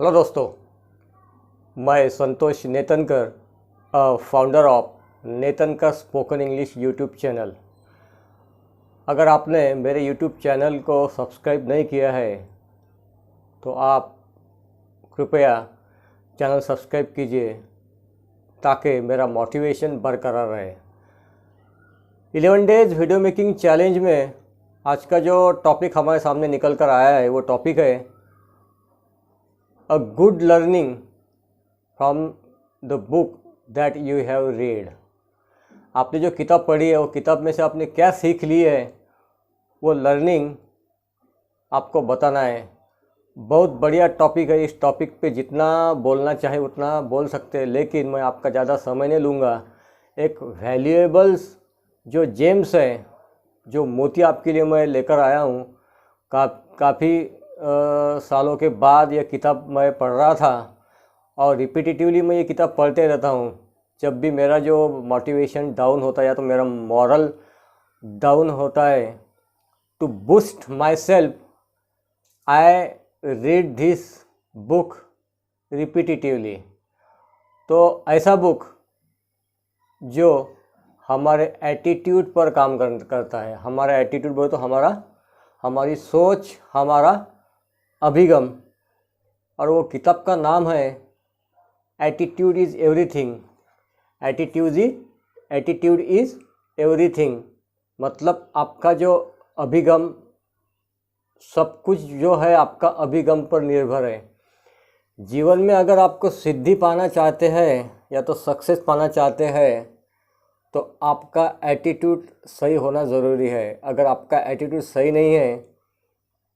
Hello दोस्तों, मैं Santosh Netankar, founder of Netankar spoken English YouTube channel. अगर आपने मेरे यूट्यूब चैनल को सब्सक्राइब नहीं किया है तो आप कृपया चैनल सब्सक्राइब कीजिए ताकि मेरा मोटिवेशन बरकरार रहे। 11 डेज वीडियो मेकिंग चैलेंज में आज का जो टॉपिक हमारे सामने निकल कर आया है वो टॉपिक है a good learning from the book that you have read. आपने जो किताब पढ़ी है वो किताब में से आपने क्या सीख ली है वो लर्निंग आपको बताना है। बहुत बढ़िया टॉपिक है। इस टॉपिक पे जितना बोलना चाहे उतना बोल सकते हैं, लेकिन मैं आपका ज़्यादा समय नहीं लूँगा। एक वैल्यूएबल्स जो जेम्स है, जो मोती आपके लिए मैं लेकर आया हूँ। काफ़ी सालों के बाद यह किताब मैं पढ़ रहा था और रिपीटिटिवली मैं ये किताब पढ़ते रहता हूँ। जब भी मेरा जो मोटिवेशन डाउन होता है या तो मेरा मॉरल डाउन होता है, to boost myself I read this book repetitively. तो ऐसा बुक जो हमारे एटीट्यूड पर काम करता है। हमारा एटीट्यूड बोले तो हमारी सोच, हमारा अभिगम। और वो किताब का नाम है attitude is everything. Attitude is everything मतलब आपका जो अभिगम, सब कुछ जो है आपका अभिगम पर निर्भर है। जीवन में अगर आपको सिद्धि पाना चाहते हैं या तो सक्सेस पाना चाहते हैं तो आपका एटीट्यूड सही होना ज़रूरी है। अगर आपका एटीट्यूड सही नहीं है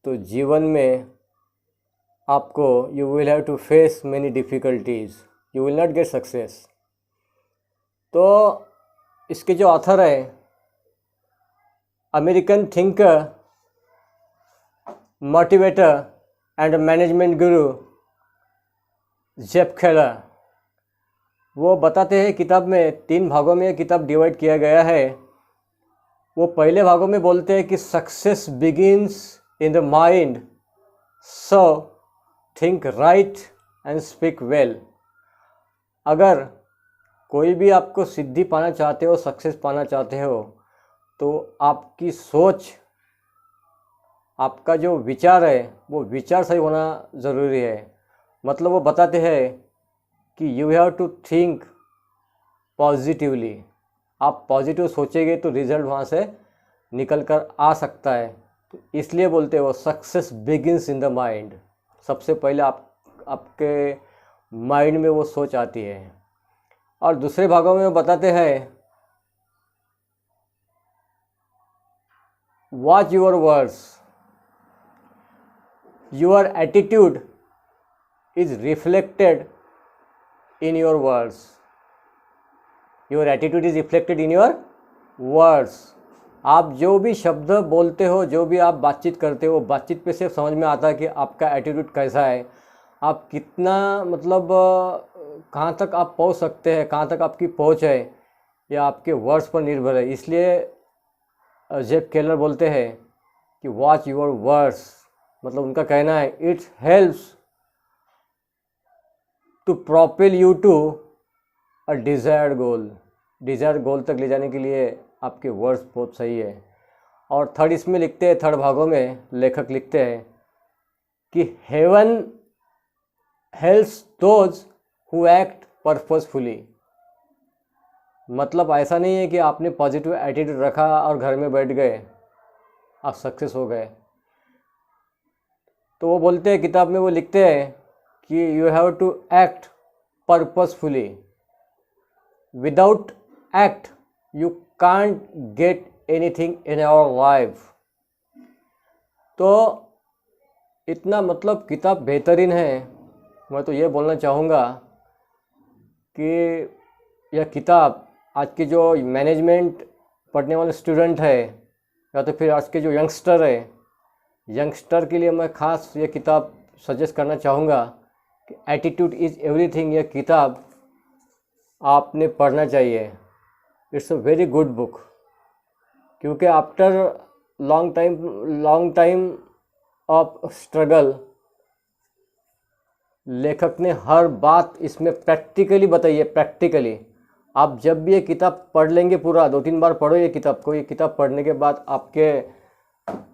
तो जीवन में आपको you will have to face many difficulties, you will not get success. तो इसके जो ऑथर है American thinker, motivator and management guru Jeff Keller, वो बताते हैं किताब में 3 भागों में किताब डिवाइड किया गया है। वो पहले भागों में बोलते हैं कि success begins in the mind, so think right and speak well. अगर कोई भी आपको सिद्धि पाना चाहते हो, सक्सेस पाना चाहते हो, तो आपकी सोच, आपका जो विचार है वो विचार सही होना ज़रूरी है। मतलब वो बताते हैं कि you have to think positively. आप पॉजिटिव सोचेंगे तो रिज़ल्ट वहाँ से निकल कर आ सकता है। तो इसलिए बोलते हैं वो success begins in the mind. सबसे पहले आपके माइंड में वो सोच आती है। और दूसरे भागों में वो बताते हैं watch your words, your attitude is reflected in your words. Your attitude is reflected in your words. आप जो भी शब्द बोलते हो, जो भी आप बातचीत करते हो, बातचीत पे से समझ में आता है कि आपका एटीट्यूड कैसा है, आप कितना मतलब कहाँ तक आप पहुँच सकते हैं, कहाँ तक आपकी पहुँच है, या आपके वर्ड्स पर निर्भर है। इसलिए जेफ केलर बोलते हैं कि वॉच योर वर्ड्स। मतलब उनका कहना है it helps to propel you to a desired goal. Desired goal तक ले जाने के लिए आपके वर्ड्स बहुत सही है। और थर्ड इसमें लिखते हैं, थर्ड भागों में लेखक लिखते हैं कि heaven helps those who act purposefully. मतलब ऐसा नहीं है कि आपने पॉजिटिव एटीट्यूड रखा और घर में बैठ गए, आप सक्सेस हो गए। तो वो बोलते हैं, किताब में वो लिखते हैं कि you have to act purposefully. Without act you can't get anything in your life। तो इतना मतलब किताब बेहतरीन है। मैं तो ये बोलना चाहूँगा कि यह किताब आज के जो मैनेजमेंट पढ़ने वाले स्टूडेंट है या तो फिर आज के जो यंगस्टर के लिए मैं ख़ास ये किताब सजेस्ट करना चाहूँगा कि एटीट्यूड इज़ एवरीथिंग। यह किताब आपने पढ़ना चाहिए। It's a very good book, क्योंकि after long time of struggle लेखक ने हर बात इसमें प्रैक्टिकली बताई है, प्रैक्टिकली। आप जब भी ये किताब पढ़ लेंगे, पूरा 2-3 बार पढ़ो ये किताब को, ये किताब पढ़ने के बाद आपके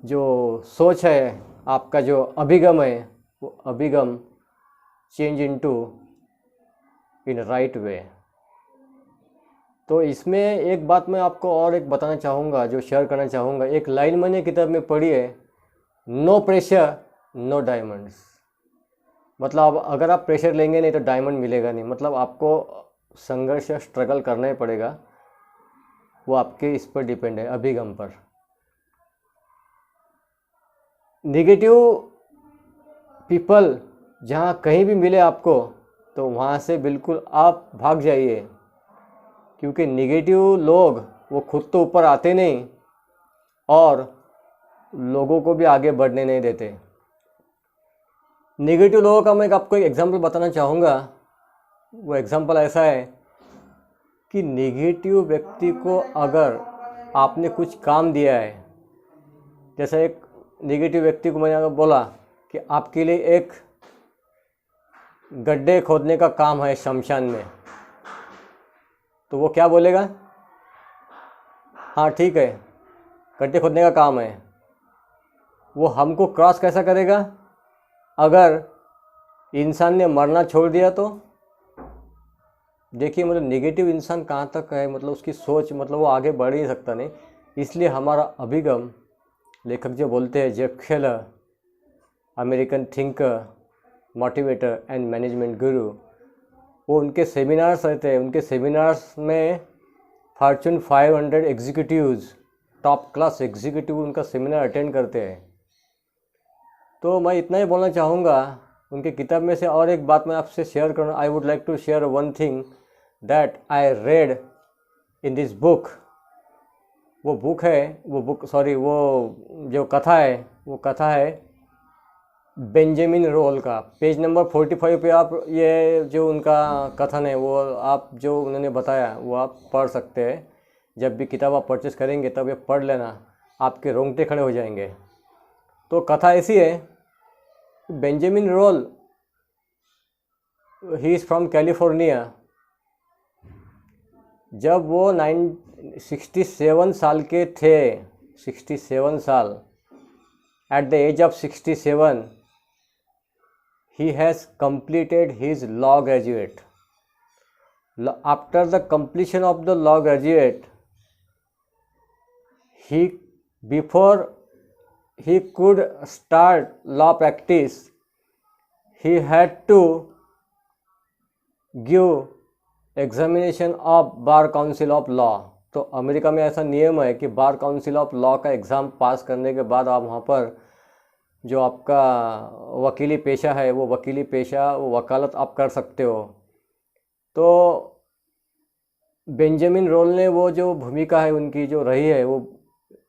जो सोच है, आपका जो अभिगम है, वो अभिगम change into in right way. तो इसमें एक बात मैं आपको और एक बताना चाहूँगा, जो शेयर करना चाहूँगा। एक लाइन मैंने किताब में पढ़ी है, नो प्रेशर नो डायमंड्स। मतलब अगर आप प्रेशर लेंगे नहीं तो डायमंड मिलेगा नहीं। मतलब आपको संघर्ष या स्ट्रगल करना ही पड़ेगा, वो आपके इस पर डिपेंड है, अभिगम पर। नेगेटिव पीपल जहाँ कहीं भी मिले आपको, तो वहाँ से बिल्कुल आप भाग जाइए, क्योंकि नेगेटिव लोग वो खुद तो ऊपर आते नहीं और लोगों को भी आगे बढ़ने नहीं देते। नेगेटिव लोगों का मैं आपको एक एग्जांपल बताना चाहूँगा। वो एग्जांपल ऐसा है कि नेगेटिव व्यक्ति को अगर आपने कुछ काम दिया है, जैसे एक नेगेटिव व्यक्ति को मैंने अगर बोला कि आपके लिए एक गड्ढे खोदने का काम है शमशान में, तो वो क्या बोलेगा? हाँ ठीक है, गड्ढे खोदने का काम है। वो हमको क्रॉस कैसा करेगा? अगर इंसान ने मरना छोड़ दिया तो देखिए, मतलब नेगेटिव इंसान कहाँ तक है, मतलब उसकी सोच, मतलब वो आगे बढ़ ही सकता नहीं। इसलिए हमारा अभिगम, लेखक जो बोलते हैं, Jeff Keller, American thinker, motivator and management गुरु, वो उनके सेमिनार्स रहते हैं। उनके सेमिनार्स में Fortune 500 executives, top class executive उनका सेमिनार अटेंड करते हैं। तो मैं इतना ही बोलना चाहूँगा उनके किताब में से। और एक बात मैं आपसे शेयर करूँ, I would like to share one thing that I read in this book. वो बुक है, वो जो कथा है, वो कथा है बेंजामिन रोल का। पेज नंबर 45 पे आप ये जो उनका कथन है, वो आप जो उन्होंने बताया, वो आप पढ़ सकते हैं। जब भी किताब आप परचेस करेंगे तब ये पढ़ लेना, आपके रोंगटे खड़े हो जाएंगे। तो कथा ऐसी है, Benjamin Roll, he is from California. जब वो 67 साल के थे, 67 साल, at the age of 67 he has completed his law graduate. After the completion of the law graduate, before he could start law practice, he had to give examination of bar council of law. तो America में ऐसा नियम है कि बार council of law का exam pass करने के बाद आप वहाँ पर जो आपका वकीली पेशा है, वो वकीली पेशा, वो वकालत आप कर सकते हो। तो बेंजामिन रोल ने वो जो भूमिका है उनकी जो रही है, वो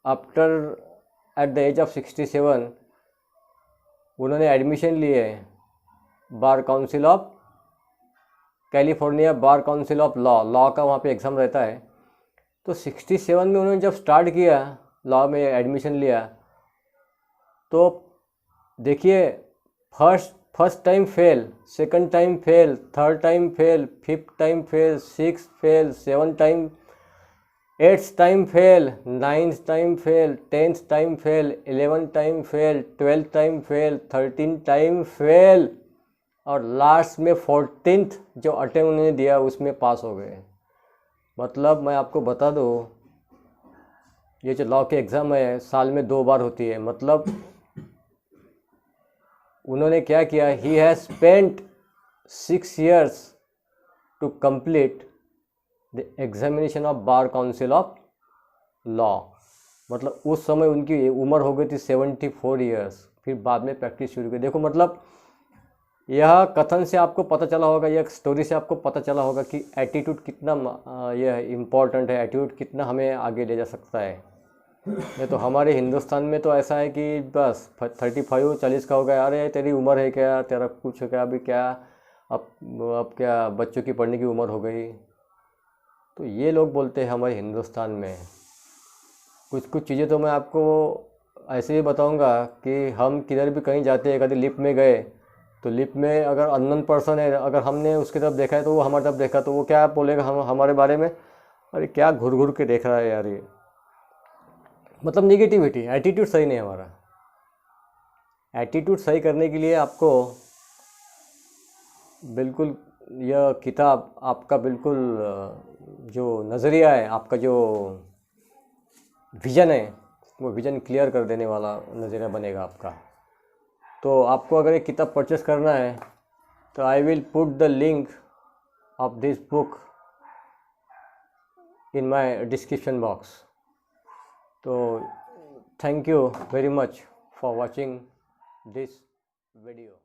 after at the age of 67 उन्होंने एडमिशन लिए bar council of California, bar council of law का वहाँ पे एग्ज़ाम रहता है। तो 67 में उन्होंने जब स्टार्ट किया, लॉ में एडमिशन लिया, तो देखिए, first time fail, second time fail, third time fail, fifth time fail, six fail, 7 time, 8th time fail, 9th time fail, 10th time fail, 11th time fail, 12th time fail, 13 time fail, और last में 14th जो attempt उन्होंने दिया उसमें पास हो गए। मतलब मैं आपको बता दूँ, ये जो लॉ के एग्ज़ाम है साल में 2 बार होती है। मतलब उन्होंने क्या किया, he has spent 6 years to complete the examination of bar council of law. मतलब उस समय उनकी उम्र हो गई थी 74 years। फिर बाद में प्रैक्टिस शुरू की। देखो, मतलब यह कथन से आपको पता चला होगा, यह स्टोरी से आपको पता चला होगा कि एटीट्यूड कितना यह इम्पॉर्टेंट है, एटीट्यूड कितना हमें आगे ले जा सकता है। ये तो हमारे हिंदुस्तान में तो ऐसा है कि बस 35-40 का हो गया, अरे तेरी उम्र है क्या, तेरा कुछ है क्या, अभी क्या, अब क्या बच्चों की पढ़ने की उम्र हो गई। तो ये लोग बोलते हैं हमारे हिंदुस्तान में। कुछ चीज़ें तो मैं आपको ऐसे ही बताऊंगा कि हम किधर भी कहीं जाते हैं, कभी लिफ्ट में गए तो लिप में अगर अननोन पर्सन है, अगर हमने उसकी तरफ देखा है तो वो हमारी तरफ देखा, तो वो क्या बोलेगा हम हमारे बारे में, अरे क्या घुर घुर के देख रहा है यार ये, मतलब निगेटिविटी, एटीट्यूड सही नहीं है हमारा। एटीट्यूड सही करने के लिए आपको बिल्कुल यह किताब आपका बिल्कुल जो नज़रिया है, आपका जो विज़न है, वो विज़न क्लियर कर देने वाला नज़रिया बनेगा आपका। तो आपको अगर एक किताब परचेस करना है तो I will put the link of this book in my description box. तो thank you very much for watching this video.